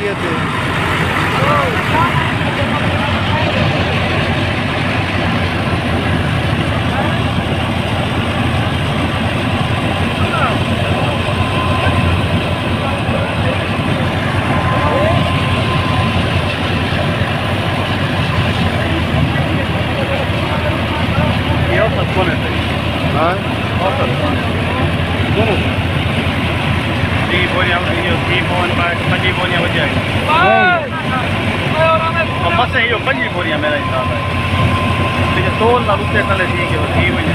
लिए थे। हाँ बस इहो 5 बोरियां मेरा हिसाब है लेकिन 100 लाख रुपये कल थी वञे